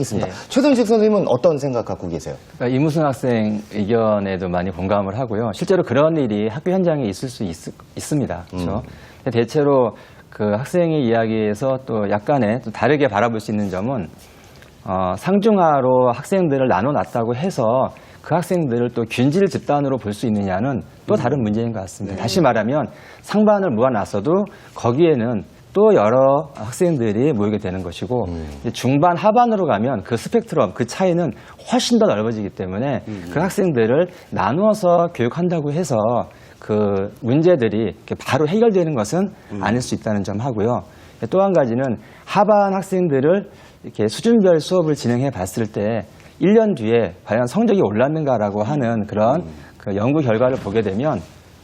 있습니다. 예. 최동식 선생님은 어떤 생각 갖고 계세요? 그러니까 이무순 학생 의견에도 많이 공감을 하고요. 실제로 그런 일이 학교 현장에 있을 수 있습니다. 그렇죠? 대체로 그 학생의 이야기에서 또 약간의 또 다르게 바라볼 수 있는 점은 상중하로 학생들을 나눠놨다고 해서 그 학생들을 또 균질 집단으로 볼 수 있느냐는 또 다른 문제인 것 같습니다. 다시 말하면 상반을 모아놨어도 거기에는 또 여러 학생들이 모이게 되는 것이고 중반 하반으로 가면 그 스펙트럼, 그 차이는 훨씬 더 넓어지기 때문에 그 학생들을 나누어서 교육한다고 해서 그 문제들이 이렇게 바로 해결되는 것은 아닐 수 있다는 점 하고요. 또 한 가지는 하반 학생들을 이렇게 수준별 수업을 진행해 봤을 때 1년 뒤에 과연 성적이 올랐는가라고 하는 그런 그 연구 결과를 보게 되면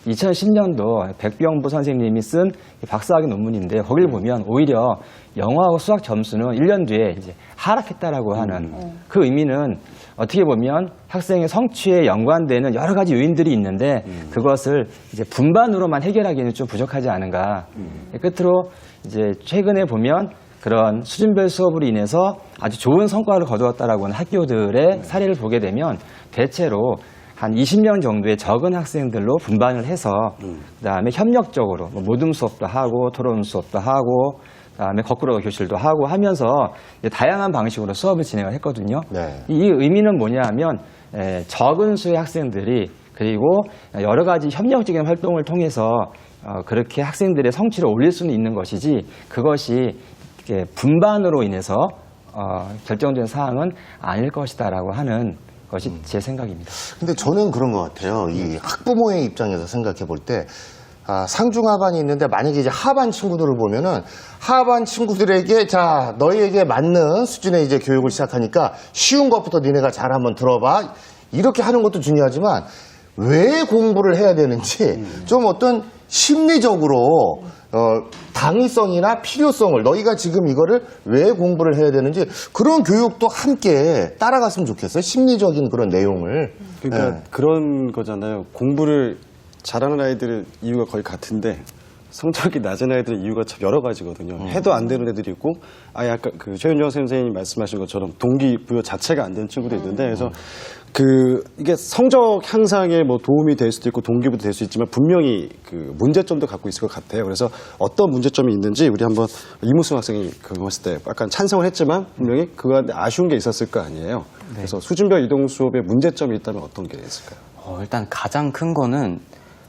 2010년도 백병부 선생님이 쓴 박사학위 논문인데 거기를 보면 오히려 영어하고 수학 점수는 1년 뒤에 이제 하락했다라고 하는 그 의미는 어떻게 보면 학생의 성취에 연관되는 여러 가지 요인들이 있는데 그것을 이제 분반으로만 해결하기에는 좀 부족하지 않은가. 끝으로 이제 최근에 보면 그런 수준별 수업으로 인해서 아주 좋은 성과를 거두었다라고 하는 학교들의 사례를 보게 되면 대체로 한 20명 정도의 적은 학생들로 분반을 해서 그다음에 협력적으로 뭐 모둠 수업도 하고 토론 수업도 하고 그다음에 거꾸로 교실도 하고 하면서 다양한 방식으로 수업을 진행을 했거든요. 네. 이 의미는 뭐냐 하면 적은 수의 학생들이 그리고 여러 가지 협력적인 활동을 통해서 그렇게 학생들의 성취를 올릴 수는 있는 것이지 그것이 이렇게 분반으로 인해서 결정된 사항은 아닐 것이다라고 하는 것이 제 생각입니다. 근데 저는 그런 것 같아요. 이 학부모의 입장에서 생각해 볼 때, 상중하반이 있는데 만약에 이제 하반 친구들을 보면은 하반 친구들에게 자, 너희에게 맞는 수준의 이제 교육을 시작하니까 쉬운 것부터 니네가 잘 한번 들어봐. 이렇게 하는 것도 중요하지만 왜 공부를 해야 되는지 좀 어떤 심리적으로 당위성이나 필요성을 너희가 지금 이거를 왜 공부를 해야 되는지 그런 교육도 함께 따라갔으면 좋겠어요. 심리적인 그런 내용을. 그러니까 그런 거잖아요. 공부를 잘하는 아이들의 이유가 거의 같은데 성적이 낮은 아이들의 이유가 참 여러 가지거든요. 해도 안 되는 애들이 있고, 아까 그 최윤정 선생님이 말씀하신 것처럼 동기부여 자체가 안 되는 친구도 있는데, 그래서 이게 성적 향상에 뭐 도움이 될 수도 있고 동기부도 될 수 있지만 분명히 그 문제점도 갖고 있을 것 같아요. 그래서 어떤 문제점이 있는지 우리 한번 이무순 학생이 그거 했을 때 약간 찬성을 했지만 분명히 그한테 아쉬운 게 있었을 거 아니에요. 그래서 수준별 이동 수업에 문제점이 있다면 어떤 게 있을까요? 일단 가장 큰 거는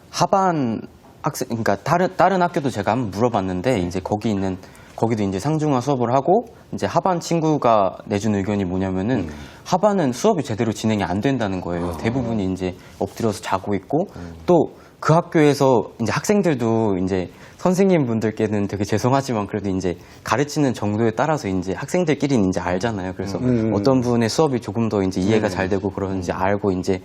하반 학생, 그러니까 다른 학교도 제가 한번 물어봤는데 이제 거기도 이제 상중하 수업을 하고 이제 하반 친구가 내준 의견이 뭐냐면은 하반은 수업이 제대로 진행이 안 된다는 거예요. 대부분이 이제 엎드려서 자고 있고 또 그 학교에서 이제 학생들도 이제 선생님 분들께는 되게 죄송하지만 그래도 이제 가르치는 정도에 따라서 이제 학생들끼리는 이제 알잖아요. 그래서 어떤 분의 수업이 조금 더 이제 이해가 잘 되고 그런지 알고 이제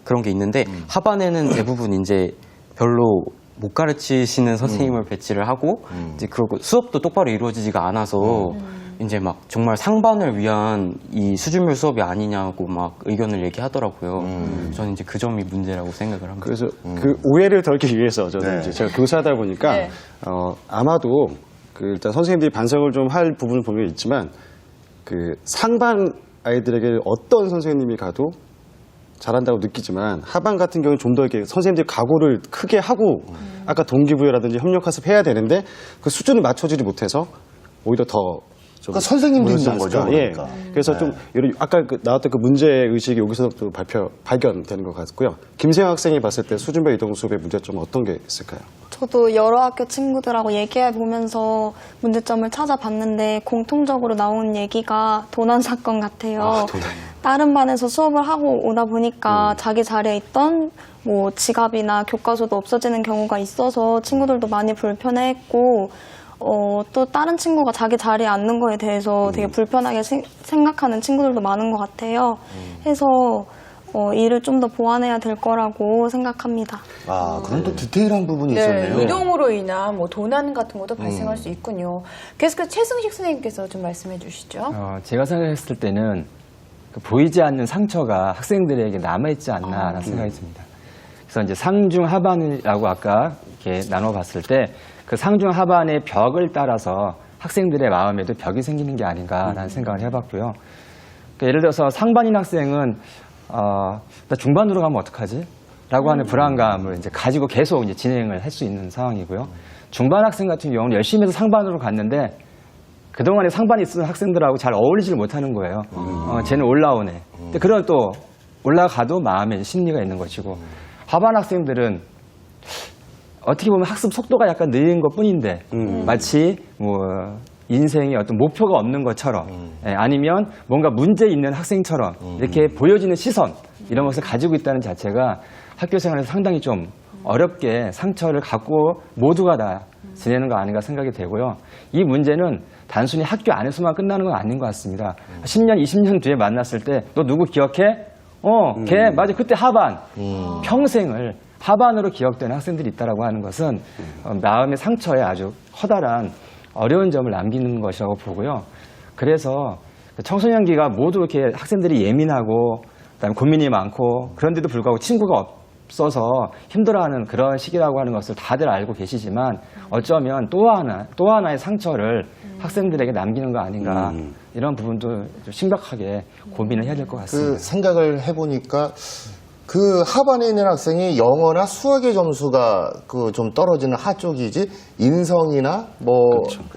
그런 게 있는데 하반에는 대부분 이제 별로 못 가르치시는 선생님을 배치를 하고 이제 그리고 수업도 똑바로 이루어지지가 않아서 이제 막 정말 상반을 위한 이 수준별 수업이 아니냐고 막 의견을 얘기하더라고요. 저는 이제 그 점이 문제라고 생각을 합니다. 그래서 그 오해를 덜기 위해서 저는 이제 제가 교사다 보니까 아마도 일단 선생님들이 반성을 좀 할 부분은 분명히 있지만 그 상반 아이들에게 어떤 선생님이 가도 잘한다고 느끼지만 하반 같은 경우는 좀 더 이렇게 선생님들이 각오를 크게 하고 아까 동기부여라든지 협력학습 해야 되는데 그 수준을 맞춰지지 못해서 오히려 더 그러니까 선생님도 힘든 거죠. 그러니까. 예. 그래서 좀 아까 나왔던 그 문제 의식이 여기서 좀 발견되는 것 같고요. 김세영 학생이 봤을 때 수준별 이동 수업의 문제점은 어떤 게 있을까요? 저도 여러 학교 친구들하고 얘기해 보면서 문제점을 찾아봤는데 공통적으로 나온 얘기가 도난 사건 같아요. 다른 반에서 수업을 하고 오다 보니까 자기 자리에 있던 뭐 지갑이나 교과서도 없어지는 경우가 있어서 친구들도 많이 불편해했고 또 다른 친구가 자기 자리에 앉는 거에 대해서 되게 불편하게 생각하는 친구들도 많은 것 같아요. 해서 이를 좀 더 보완해야 될 거라고 생각합니다. 그런 또 디테일한 부분이 있었네요. 이동으로 인한 뭐 도난 같은 것도 발생할 수 있군요. 계속해서 최승식 선생님께서 좀 말씀해 주시죠. 제가 생각했을 때는 그 보이지 않는 상처가 학생들에게 남아있지 않나라는 생각이 듭니다. 그래서 이제 상중 하반이라고 아까 이렇게 나눠봤을 때 그 상중 하반의 벽을 따라서 학생들의 마음에도 벽이 생기는 게 아닌가라는 생각을 해봤고요. 그러니까 예를 들어서 상반인 학생은 나 중반으로 가면 어떡하지? 라고 하는 불안감을 이제 가지고 계속 이제 진행을 할 수 있는 상황이고요. 중반 학생 같은 경우는 열심히 해서 상반으로 갔는데 그동안에 상반에 있던 학생들하고 잘 어울리지를 못하는 거예요. 쟤는 올라오네. 근데 그런 또 올라가도 마음에 심리가 있는 것이고 하반 학생들은 어떻게 보면 학습 속도가 약간 느린 것 뿐인데 마치 뭐 인생에 어떤 목표가 없는 것처럼 아니면 뭔가 문제 있는 학생처럼 이렇게 보여지는 시선 이런 것을 가지고 있다는 자체가 학교 생활에서 상당히 좀 어렵게 상처를 갖고 모두가 다 지내는 거 아닌가 생각이 되고요. 이 문제는 단순히 학교 안에서만 끝나는 건 아닌 것 같습니다. 10년, 20년 뒤에 만났을 때 너 누구 기억해? 걔 맞아. 그때 하반. 평생을 하반으로 기억되는 학생들이 있다라고 하는 것은 마음의 상처에 아주 커다란 어려운 점을 남기는 것이라고 보고요. 그래서 청소년기가 모두 이렇게 학생들이 예민하고 그다음에 고민이 많고 그런데도 불구하고 친구가 없어서 힘들어하는 그런 시기라고 하는 것을 다들 알고 계시지만 어쩌면 또 하나의 상처를 학생들에게 남기는 거 아닌가 이런 부분도 좀 심각하게 고민을 해야 될 것 같습니다. 그 생각을 해보니까 그 하반에 있는 학생이 영어나 수학의 점수가 그 좀 떨어지는 하 쪽이지 인성이나 뭐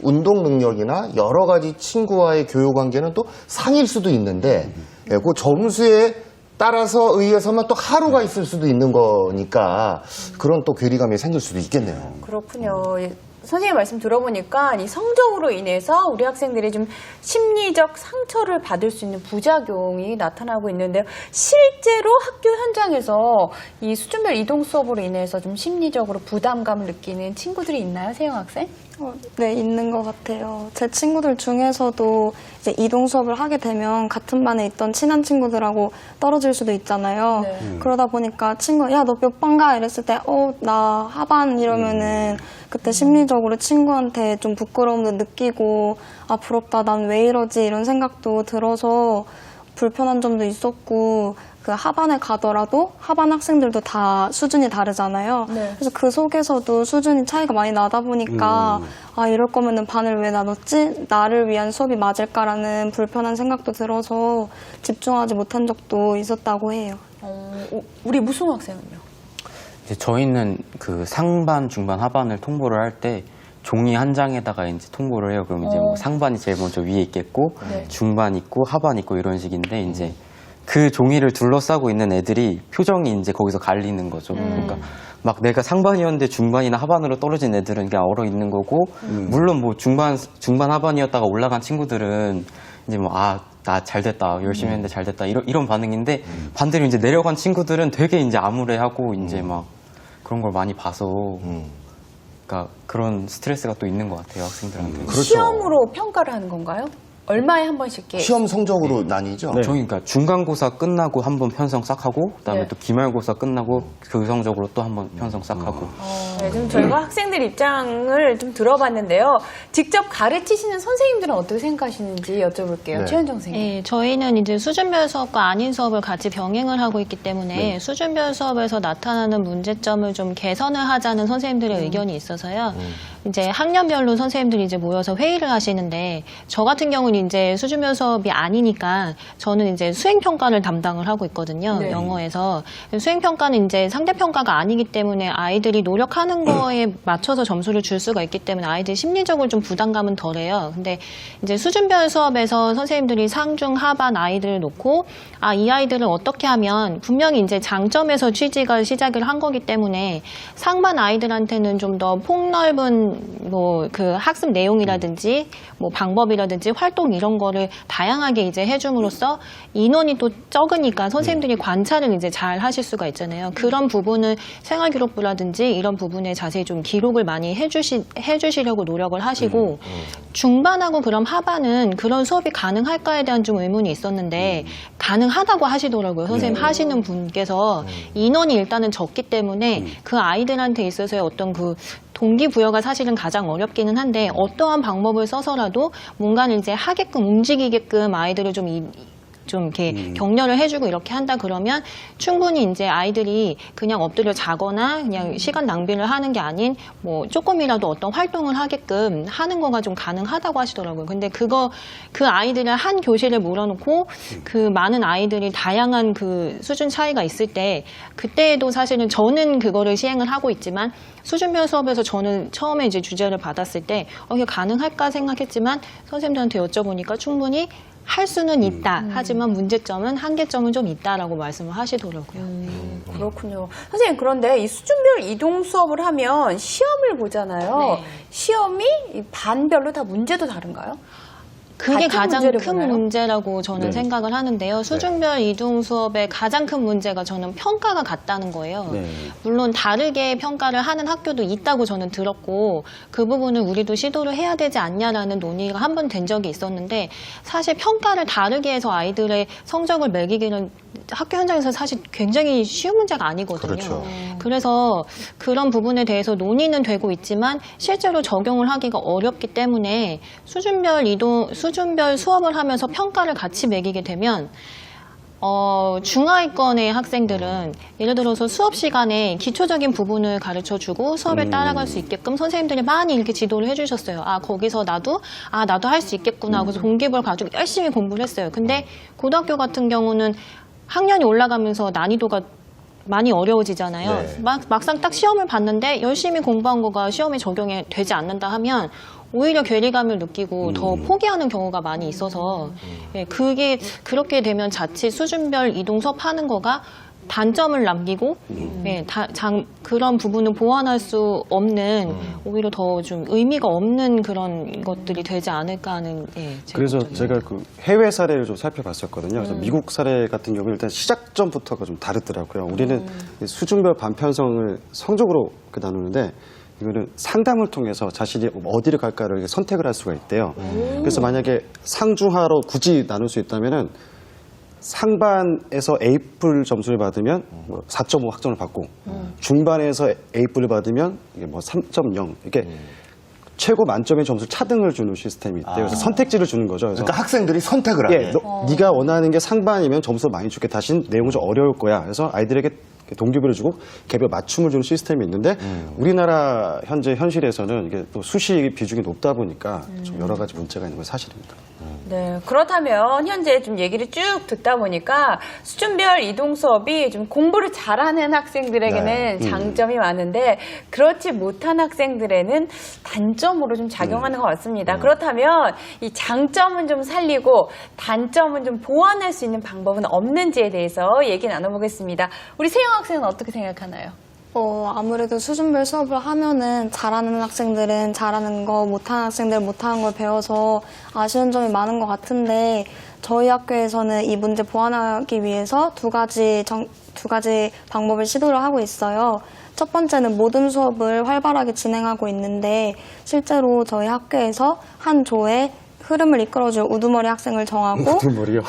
운동 능력이나 여러 가지 친구와의 교류 관계는 또 상일 수도 있는데 그 점수에 따라서 의해서만 또 하루가 있을 수도 있는 거니까 그런 또 괴리감이 생길 수도 있겠네요. 그렇군요. 선생님 말씀 들어보니까 이 성적으로 인해서 우리 학생들이 좀 심리적 상처를 받을 수 있는 부작용이 나타나고 있는데요. 실제로 학교 현장에서 이 수준별 이동 수업으로 인해서 좀 심리적으로 부담감을 느끼는 친구들이 있나요, 세영 학생? 네, 있는 것 같아요. 제 친구들 중에서도 이제 이동 수업을 하게 되면 같은 반에 있던 친한 친구들하고 떨어질 수도 있잖아요. 그러다 보니까 야, 너 몇 반 가? 이랬을 때, 나 하반 이러면은 그때 심리적으로 친구한테 좀 부끄러움도 느끼고, 아, 부럽다, 난 왜 이러지? 이런 생각도 들어서 불편한 점도 있었고, 그 하반에 가더라도 하반 학생들도 다 수준이 다르잖아요. 네. 그래서 그 속에서도 수준이 차이가 많이 나다 보니까 아, 이럴 거면은 반을 왜 나눴지? 나를 위한 수업이 맞을까라는 불편한 생각도 들어서 집중하지 못한 적도 있었다고 해요. 우리 무슨 학생은요? 이제 저희는 그 상반, 중반, 하반을 통보를 할 때 종이 한 장에다가 이제 통보를 해요. 그럼 이제 뭐 상반이 제일 먼저 위에 있겠고, 중반 있고, 하반 있고 이런 식인데 이제 그 종이를 둘러싸고 있는 애들이 표정이 이제 거기서 갈리는 거죠. 그러니까 막 내가 상반이었는데 중반이나 하반으로 떨어진 애들은 그냥 얼어 있는 거고, 물론 뭐 중반 하반이었다가 올라간 친구들은 이제 뭐 나 잘 됐다, 열심히 했는데 잘 됐다 이런 반응인데 반대로 이제 내려간 친구들은 되게 이제 암울해하고 이제 막 그런 걸 많이 봐서. 그러니까 그런 스트레스가 또 있는 것 같아요, 학생들한테. 그렇죠. 시험으로 평가를 하는 건가요? 얼마에 한 번씩 이렇게? 시험 성적으로 나뉘죠. 저희 그러니까 중간고사 끝나고 한 번 편성 싹 하고 그다음에 네. 또 기말고사 끝나고 그 성적으로 또 한 번 편성 싹 하고. 네, 좀 저희가 학생들 입장을 좀 들어봤는데요. 직접 가르치시는 선생님들은 어떻게 생각하시는지 여쭤볼게요. 네. 최현정 선생님. 네, 저희는 이제 수준별 수업과 아닌 수업을 같이 병행을 하고 있기 때문에 수준별 수업에서 나타나는 문제점을 좀 개선을 하자는 선생님들의 의견이 있어서요. 이제 학년별로 선생님들이 이제 모여서 회의를 하시는데 저 같은 경우는 이제 수준별 수업이 아니니까 저는 이제 수행평가를 담당을 하고 있거든요. 네. 영어에서. 수행평가는 이제 상대평가가 아니기 때문에 아이들이 노력하는 거에 맞춰서 점수를 줄 수가 있기 때문에 아이들 심리적으로 좀 부담감은 덜해요. 근데 이제 수준별 수업에서 선생님들이 상중 하반 아이들을 놓고 이 아이들을 어떻게 하면 분명히 이제 장점에서 취지가 시작을 한 거기 때문에 상반 아이들한테는 좀 더 폭넓은 뭐 그 학습 내용이라든지 뭐 방법이라든지 활동 이런 거를 다양하게 이제 해줌으로써 인원이 또 적으니까 선생님들이 관찰을 이제 잘 하실 수가 있잖아요. 그런 부분을 생활기록부라든지 이런 부분에 자세히 좀 기록을 많이 해주시려고 노력을 하시고 중반하고 그럼 하반은 그런 수업이 가능할까에 대한 좀 의문이 있었는데 가능하다고 하시더라고요. 선생님 하시는 분께서 인원이 일단은 적기 때문에 그 아이들한테 있어서의 어떤 그 동기부여가 사실은 가장 어렵기는 한데 어떠한 방법을 써서라도 뭔가를 이제 하게끔 움직이게끔 아이들을 좀 좀 이렇게 격려를 해주고 이렇게 한다 그러면 충분히 이제 아이들이 그냥 엎드려 자거나 그냥 시간 낭비를 하는 게 아닌 뭐 조금이라도 어떤 활동을 하게끔 하는 거가 좀 가능하다고 하시더라고요. 근데 그 아이들을 한 교실에 몰아놓고 그 많은 아이들이 다양한 그 수준 차이가 있을 때 그때에도 사실은 저는 그거를 시행을 하고 있지만 수준별 수업에서 저는 처음에 이제 주제를 받았을 때 이게 가능할까 생각했지만 선생님들한테 여쭤보니까 충분히 할 수는 있다. 하지만 문제점은 한계점은 좀 있다라고 말씀을 하시더라고요. 그렇군요. 선생님, 그런데 이 수준별 이동 수업을 하면 시험을 보잖아요. 네. 시험이 이 반별로 다 문제도 다른가요? 그게 같은 가장 문제를 큰 보나요? 문제라고 저는 생각을 하는데요. 수준별 이동 수업의 가장 큰 문제가 저는 평가가 같다는 거예요. 네. 물론 다르게 평가를 하는 학교도 있다고 저는 들었고 그 부분은 우리도 시도를 해야 되지 않냐라는 논의가 한 번 된 적이 있었는데 사실 평가를 다르게 해서 아이들의 성적을 매기기는 학교 현장에서 사실 굉장히 쉬운 문제가 아니거든요. 그렇죠. 그래서 그런 부분에 대해서 논의는 되고 있지만 실제로 적용을 하기가 어렵기 때문에 수준별 수업을 하면서 평가를 같이 매기게 되면 중하위권의 학생들은 예를 들어서 수업 시간에 기초적인 부분을 가르쳐주고 수업에 따라갈 수 있게끔 선생님들이 많이 이렇게 지도를 해주셨어요. 거기서 나도 할 수 있겠구나. 그래서 동기부여를 가지고 열심히 공부를 했어요. 근데 고등학교 같은 경우는 학년이 올라가면서 난이도가 많이 어려워지잖아요. 네. 막상 딱 시험을 봤는데 열심히 공부한 거가 시험에 적용이 되지 않는다 하면 오히려 괴리감을 느끼고 더 포기하는 경우가 많이 있어서 예, 그게 그렇게 되면 자칫 수준별 이동 수업 하는 거가 단점을 남기고 예, 그런 부분을 보완할 수 없는 오히려 더 좀 의미가 없는 그런 것들이 되지 않을까 하는 제 그래서 걱정이에요. 제가 그 해외 사례를 좀 살펴봤었거든요. 그래서 미국 사례 같은 경우는 일단 시작점부터가 좀 다르더라고요. 우리는 수준별 반편성을 성적으로 나누는데 이거는 상담을 통해서 자신이 어디를 갈까를 선택을 할 수가 있대요. 그래서 만약에 상중하로 굳이 나눌 수 있다면은 상반에서 A뿔 점수를 받으면 4.5 학점을 받고 중반에서 A뿔을 받으면 이게 3.0 이렇게 최고 만점의 점수 차등을 주는 시스템이 있대요. 그래서 선택지를 주는 거죠. 그래서 그러니까 학생들이 선택을 하게. 네가 원하는 게 상반이면 점수 많이 줄게. 다신 내용이 좀 어려울 거야. 그래서 아이들에게 동기부여를 주고 개별 맞춤을 주는 시스템이 있는데 우리나라 현재 현실에서는 이게 또 수시 비중이 높다 보니까 좀 여러 가지 문제가 있는 건 사실입니다. 네, 그렇다면 현재 좀 얘기를 쭉 듣다 보니까 수준별 이동 수업이 좀 공부를 잘하는 학생들에게는 장점이 많은데 그렇지 못한 학생들에는 단점으로 좀 작용하는 것 같습니다. 그렇다면 이 장점은 좀 살리고 단점은 좀 보완할 수 있는 방법은 없는지에 대해서 얘기 나눠보겠습니다. 우리 세영 학생은 어떻게 생각하나요? 아무래도 수준별 수업을 하면은 잘하는 학생들은 잘하는 거, 못하는 학생들은 못하는 걸 배워서 아쉬운 점이 많은 것 같은데 저희 학교에서는 이 문제 보완하기 위해서 두 가지 방법을 시도를 하고 있어요. 첫 번째는 모든 수업을 활발하게 진행하고 있는데 실제로 저희 학교에서 한 조에 흐름을 이끌어줄 우두머리 학생을 정하고 우두머리요?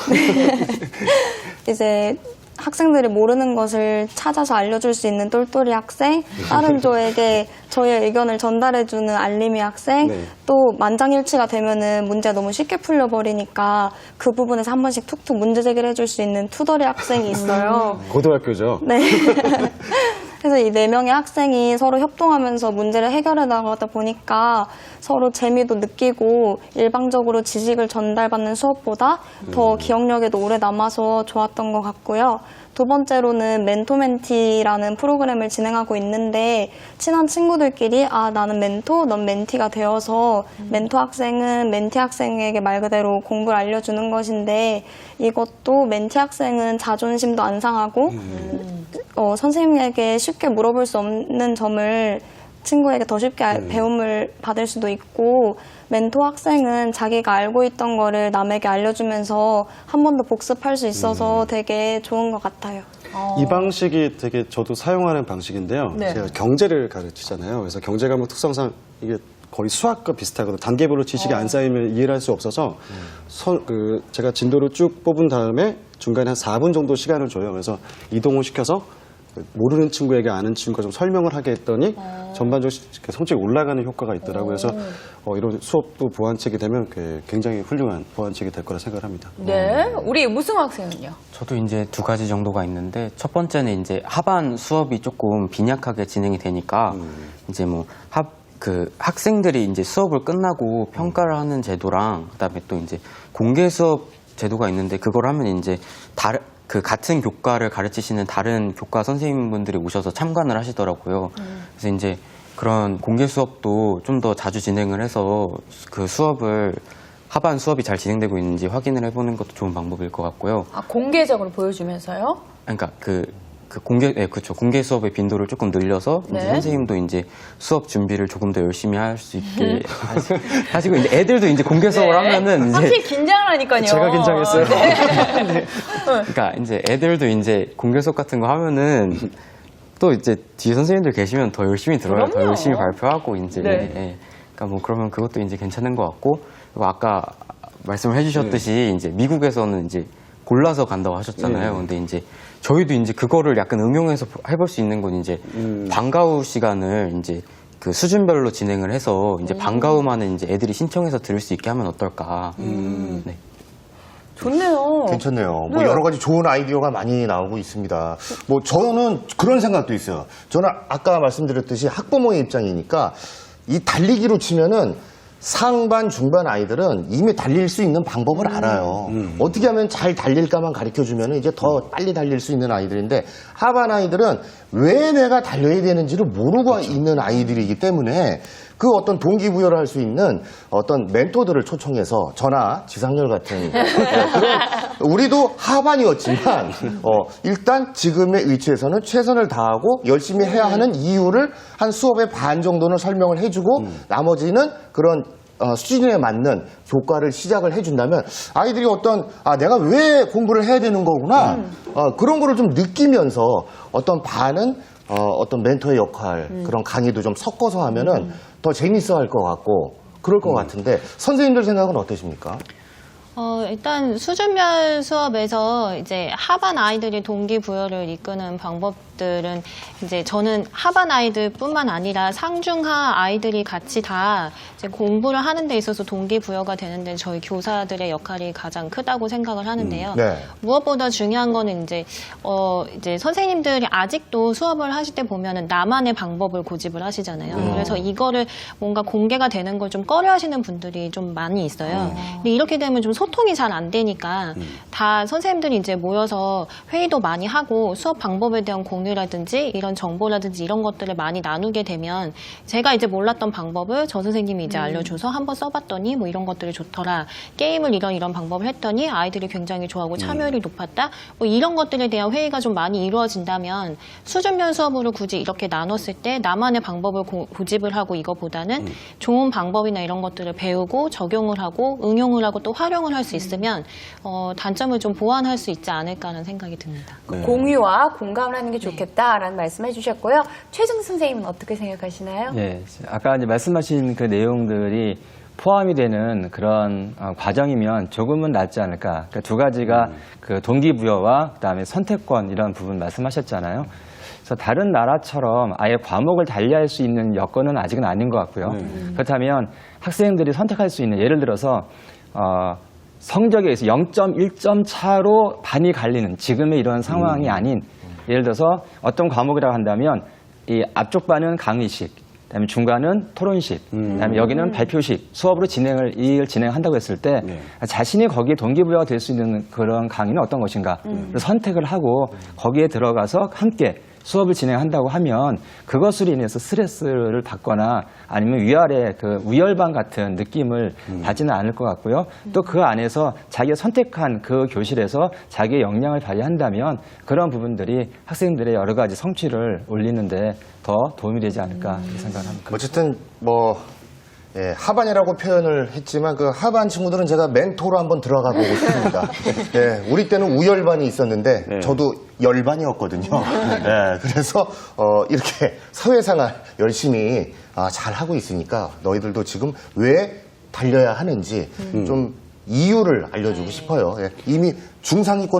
이제 학생들이 모르는 것을 찾아서 알려줄 수 있는 똘똘이 학생, 다른 조에게 저희의 의견을 전달해주는 알림이 학생, 네. 또 만장일치가 되면은 문제가 너무 쉽게 풀려버리니까 그 부분에서 한 번씩 툭툭 문제 제기를 해줄 수 있는 투덜이 학생이 있어요. 고등학교죠. 네. 그래서 이 4명의 학생이 서로 협동하면서 문제를 해결해 나가다 보니까 서로 재미도 느끼고 일방적으로 지식을 전달받는 수업보다 더 기억력에도 오래 남아서 좋았던 것 같고요. 두 번째로는 멘토멘티라는 프로그램을 진행하고 있는데 친한 친구들끼리 나는 멘토, 넌 멘티가 되어서 멘토 학생은 멘티 학생에게 말 그대로 공부를 알려주는 것인데 이것도 멘티 학생은 자존심도 안 상하고 선생님에게 쉽게 물어볼 수 없는 점을 친구에게 더 쉽게 배움을 받을 수도 있고 멘토 학생은 자기가 알고 있던 거를 남에게 알려주면서 한 번 더 복습할 수 있어서 되게 좋은 것 같아요. 이 방식이 되게 저도 사용하는 방식인데요. 네. 제가 경제를 가르치잖아요. 그래서 경제 과목 특성상 이게 거의 수학과 비슷하거든요. 단계별로 지식이 안 쌓이면 이해를 할 수 없어서 제가 진도를 쭉 뽑은 다음에 중간에 한 4분 정도 시간을 줘요. 그래서 이동을 시켜서 모르는 친구에게 아는 친구가 좀 설명을 하게 했더니 전반적으로 성적이 올라가는 효과가 있더라고요. 그래서 이런 수업도 보완책이 되면 굉장히 훌륭한 보완책이 될 거라 생각을 합니다. 네. 우리 무승 학생은요? 저도 이제 두 가지 정도가 있는데 첫 번째는 이제 하반 수업이 조금 빈약하게 진행이 되니까 이제 뭐 학생들이 이제 수업을 끝나고 평가를 하는 제도랑 그다음에 또 이제 공개 수업 제도가 있는데 그걸 하면 이제 같은 교과를 가르치시는 다른 교과 선생님분들이 오셔서 참관을 하시더라고요. 그래서 이제 그런 공개 수업도 좀 더 자주 진행을 해서 그 하반 수업이 잘 진행되고 있는지 확인을 해보는 것도 좋은 방법일 것 같고요. 아, 공개적으로 보여주면서요? 그러니까 공개 수업의 빈도를 조금 늘려서 이제 네. 선생님도 이제 수업 준비를 조금 더 열심히 할 수 있게 하시고 이제 애들도 이제 공개 수업을 하면은 이제 확실히 긴장을 하니까요. 제가 긴장했어요. 네. 그러니까 이제 애들도 이제 공개 수업 같은 거 하면은 또 이제 뒤에 선생님들 계시면 더 열심히 들어요. 더 그럼요. 열심히 발표하고 이제. 네. 예. 그러니까 뭐 그러면 그것도 이제 괜찮은 것 같고 그리고 아까 말씀을 해주셨듯이 이제 미국에서는 이제 골라서 간다고 하셨잖아요. 네. 근데 이제 저희도 이제 그거를 약간 응용해서 해볼 수 있는 건 이제 방과 후 시간을 이제 그 수준별로 진행을 해서 이제 방과 후만은 이제 애들이 신청해서 들을 수 있게 하면 어떨까. 네. 좋네요. 괜찮네요. 네. 뭐 여러 가지 좋은 아이디어가 많이 나오고 있습니다. 뭐 저는 그런 생각도 있어요. 저는 아까 말씀드렸듯이 학부모의 입장이니까 이 달리기로 치면은 상반, 중반 아이들은 이미 달릴 수 있는 방법을 알아요. 어떻게 하면 잘 달릴까만 가르쳐주면 이제 더 빨리 달릴 수 있는 아이들인데 하반 아이들은 왜 내가 달려야 되는지를 모르고 있는 아이들이기 때문에 그 어떤 동기부여를 할 수 있는 어떤 멘토들을 초청해서 저나 지상렬 같은 그런 우리도 하반이었지만 일단 지금의 위치에서는 최선을 다하고 열심히 해야 하는 이유를 한 수업의 반 정도는 설명을 해주고 나머지는 그런 수준에 맞는 교과를 시작을 해준다면 아이들이 내가 왜 공부를 해야 되는 거구나 그런 거를 좀 느끼면서 어떤 반은 어떤 멘토의 역할 그런 강의도 좀 섞어서 하면은 더 재밌어 할 것 같고 그럴 것 같은데 선생님들 생각은 어떠십니까? 일단 수준별 수업에서 이제 하반 아이들이 동기부여를 이끄는 방법들은 이제 저는 하반 아이들뿐만 아니라 상중하 아이들이 같이 다 이제 공부를 하는 데 있어서 동기부여가 되는데 저희 교사들의 역할이 가장 크다고 생각을 하는데요. 네. 무엇보다 중요한 거는 이제 선생님들이 아직도 수업을 하실 때 보면은 나만의 방법을 고집을 하시잖아요. 그래서 이거를 뭔가 공개가 되는 걸 좀 꺼려하시는 분들이 좀 많이 있어요. 근데 이렇게 되면 좀 소통이 잘 안 되니까 다 선생님들이 이제 모여서 회의도 많이 하고 수업 방법에 대한 공유라든지 이런 정보라든지 이런 것들을 많이 나누게 되면 제가 이제 몰랐던 방법을 저 선생님이 이제 알려줘서 한번 써봤더니 뭐 이런 것들이 좋더라. 게임을 이런 방법을 했더니 아이들이 굉장히 좋아하고 참여율이 높았다. 뭐 이런 것들에 대한 회의가 좀 많이 이루어진다면 수준별 수업으로 굳이 이렇게 나눴을 때 나만의 방법을 고집을 하고 이거보다는 좋은 방법이나 이런 것들을 배우고 적용을 하고 응용을 하고 또 활용을 할 수 있으면 단점을 좀 보완할 수 있지 않을까라는 생각이 듭니다. 네. 공유와 공감을 하는 게 좋겠다라는 말씀해 주셨고요. 최승 선생님은 어떻게 생각하시나요? 예, 아까 이제 말씀하신 그 내용들이 포함이 되는 그런 과정이면 조금은 낫지 않을까. 그러니까 두 가지가 그 동기부여와 그다음에 선택권 이런 부분 말씀하셨잖아요. 그래서 다른 나라처럼 아예 과목을 달리할 수 있는 여건은 아직은 아닌 것 같고요. 그렇다면 학생들이 선택할 수 있는 예를 들어서 성적에 의해서 0.1점 차로 반이 갈리는 지금의 이런 상황이 아닌 예를 들어서 어떤 과목이라고 한다면 이 앞쪽 반은 강의식, 그다음에 중간은 토론식, 그다음에 여기는 발표식 수업으로 진행한다고 했을 때 자신이 거기에 동기부여가 될 수 있는 그런 강의는 어떤 것인가 선택을 하고 거기에 들어가서 함께 수업을 진행한다고 하면 그것으로 인해서 스트레스를 받거나 아니면 위아래 그 우열반 같은 느낌을 받지는 않을 것 같고요. 또 그 안에서 자기가 선택한 그 교실에서 자기의 역량을 발휘한다면 그런 부분들이 학생들의 여러 가지 성취를 올리는데 더 도움이 되지 않을까 생각을 합니다. 어쨌든 하반이라고 표현을 했지만 그 하반 친구들은 제가 멘토로 한번 들어가 보고 싶습니다. 우리 때는 우열반이 있었는데 저도 열반이었거든요. 그래서 이렇게 사회생활 열심히 잘 하고 있으니까 너희들도 지금 왜 달려야 하는지 좀 이유를 알려주고 싶어요. 이미 중상위권